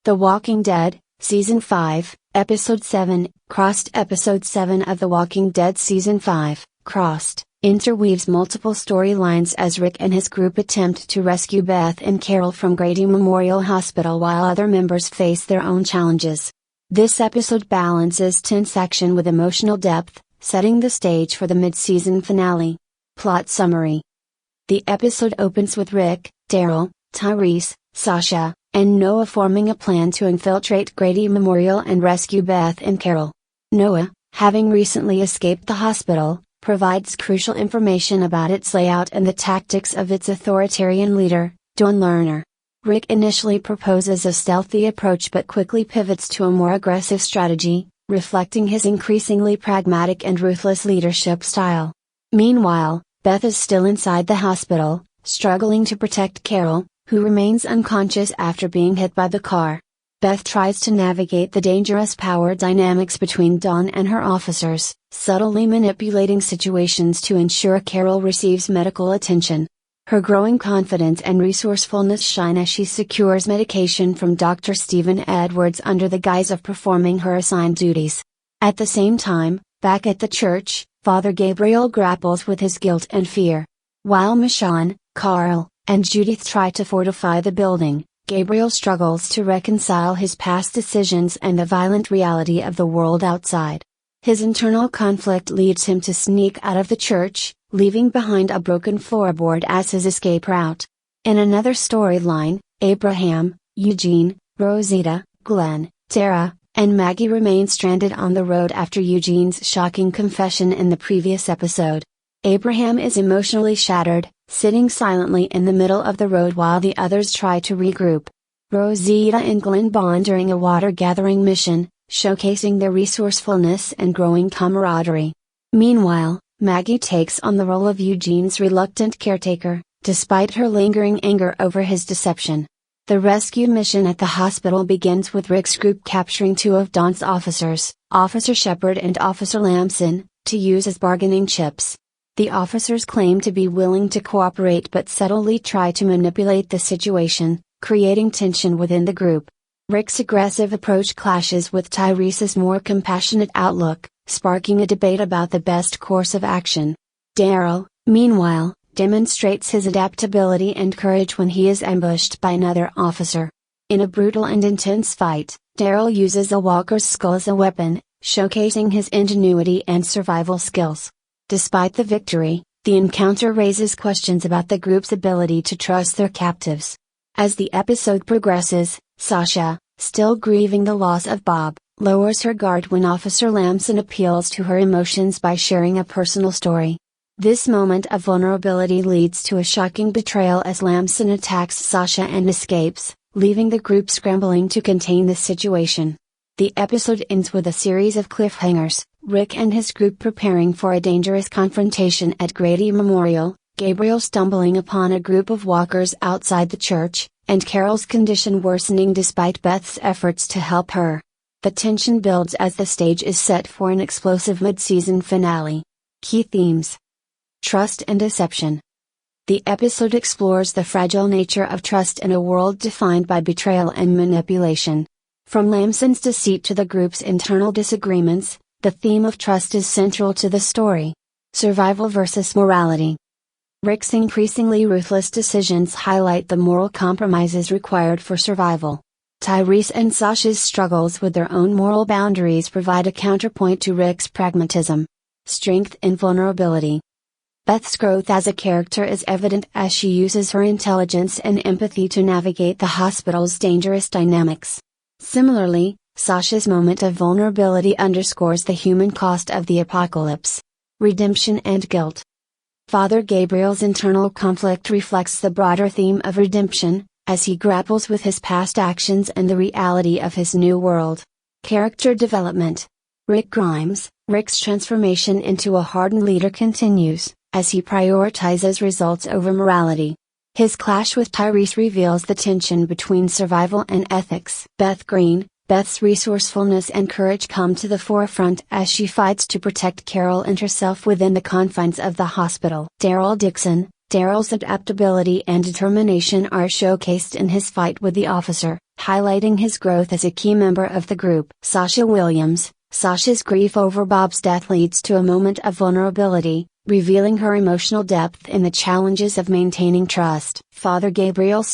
The Walking Dead, Season 5, Episode 7, Crossed. Episode 7 of The Walking Dead Season 5, Crossed, interweaves multiple storylines as Rick and his group attempt to rescue Beth and Carol from Grady Memorial Hospital while other members face their own challenges. This episode balances tense action with emotional depth, setting the stage for the mid-season finale. Plot summary. The episode opens with Rick, Daryl, Tyreese, Sasha, and Noah forming a plan to infiltrate Grady Memorial and rescue Beth and Carol. Noah, having recently escaped the hospital, provides crucial information about its layout and the tactics of its authoritarian leader, Lerner. Rick initially proposes a stealthy approach but quickly pivots to a more aggressive strategy, reflecting his increasingly pragmatic and ruthless leadership style. Meanwhile, Beth is still inside the hospital, struggling to protect Carol, who remains unconscious after being hit by the car. Beth tries to navigate the dangerous power dynamics between Dawn and her officers, subtly manipulating situations to ensure Carol receives medical attention. Her growing confidence and resourcefulness shine as she secures medication from Dr. Stephen Edwards under the guise of performing her assigned duties. At the same time, back at the church, Father Gabriel grapples with his guilt and fear. While Michonne, Carl, and Judith try to fortify the building, Gabriel struggles to reconcile his past decisions and the violent reality of the world outside. His internal conflict leads him to sneak out of the church, leaving behind a broken floorboard as his escape route. In another storyline, Abraham, Eugene, Rosita, Glenn, Daryl, and Maggie remain stranded on the road after Eugene's shocking confession in the previous episode. Abraham is emotionally shattered, sitting silently in the middle of the road while the others try to regroup. Rosita and Glenn bond during a water gathering mission, showcasing their resourcefulness and growing camaraderie. Meanwhile, Maggie takes on the role of Eugene's reluctant caretaker, despite her lingering anger over his deception. The rescue mission at the hospital begins with Rick's group capturing two of Dawn's officers, Officer Shepherd and Officer Lamson, to use as bargaining chips. The officers claim to be willing to cooperate but subtly try to manipulate the situation, creating tension within the group. Rick's aggressive approach clashes with Tyreese's more compassionate outlook, sparking a debate about the best course of action. Daryl, meanwhile, demonstrates his adaptability and courage when he is ambushed by another officer. In a brutal and intense fight, Daryl uses a walker's skull as a weapon, showcasing his ingenuity and survival skills. Despite the victory, the encounter raises questions about the group's ability to trust their captives. As the episode progresses, Sasha, still grieving the loss of Bob, lowers her guard when Officer Lamson appeals to her emotions by sharing a personal story. This moment of vulnerability leads to a shocking betrayal as Lamson attacks Sasha and escapes, leaving the group scrambling to contain the situation. The episode ends with a series of cliffhangers, Rick and his group preparing for a dangerous confrontation at Grady Memorial, Gabriel stumbling upon a group of walkers outside the church, and Carol's condition worsening despite Beth's efforts to help her. The tension builds as the stage is set for an explosive mid-season finale. Key themes: trust and deception. The episode explores the fragile nature of trust in a world defined by betrayal and manipulation. From Lamson's deceit to the group's internal disagreements, the theme of trust is central to the story. Survival versus morality. Rick's increasingly ruthless decisions highlight the moral compromises required for survival. Tyreese and Sasha's struggles with their own moral boundaries provide a counterpoint to Rick's pragmatism. Strength and vulnerability. Beth's growth as a character is evident as she uses her intelligence and empathy to navigate the hospital's dangerous dynamics. Similarly, Sasha's moment of vulnerability underscores the human cost of the apocalypse. Redemption and guilt. Father Gabriel's internal conflict reflects the broader theme of redemption, as he grapples with his past actions and the reality of his new world. Character development. Rick's transformation into a hardened leader continues, as he prioritizes results over morality. His clash with Tyreese reveals the tension between survival and ethics. Beth's resourcefulness and courage come to the forefront as she fights to protect Carol and herself within the confines of the hospital. Daryl, Daryl's adaptability and determination are showcased in his fight with the officer, highlighting his growth as a key member of the group. Sasha's grief over Bob's death leads to a moment of vulnerability, revealing her emotional depth in the challenges of maintaining trust. Father Gabriel's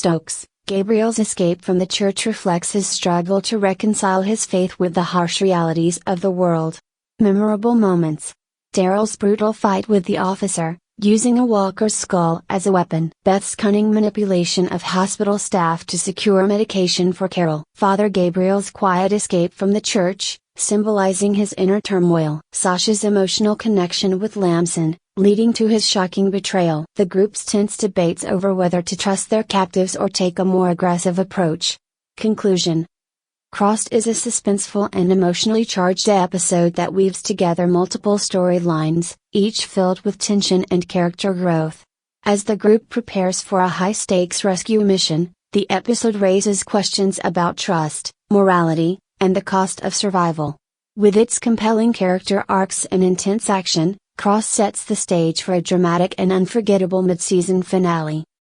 escape from the church reflects his struggle to reconcile his faith with the harsh realities of the world. Memorable moments. Daryl's brutal fight with the officer, using a walker's skull as a weapon. Beth's cunning manipulation of hospital staff to secure medication for Carol. Father Gabriel's quiet escape from the church, symbolizing his inner turmoil. Sasha's emotional connection with Lamson, leading to his shocking betrayal. The group's tense debates over whether to trust their captives or take a more aggressive approach. Conclusion. Crossed is a suspenseful and emotionally charged episode that weaves together multiple storylines, each filled with tension and character growth. As the group prepares for a high-stakes rescue mission, the episode raises questions about trust, morality, and the cost of survival. With its compelling character arcs and intense action, Crossed sets the stage for a dramatic and unforgettable mid-season finale.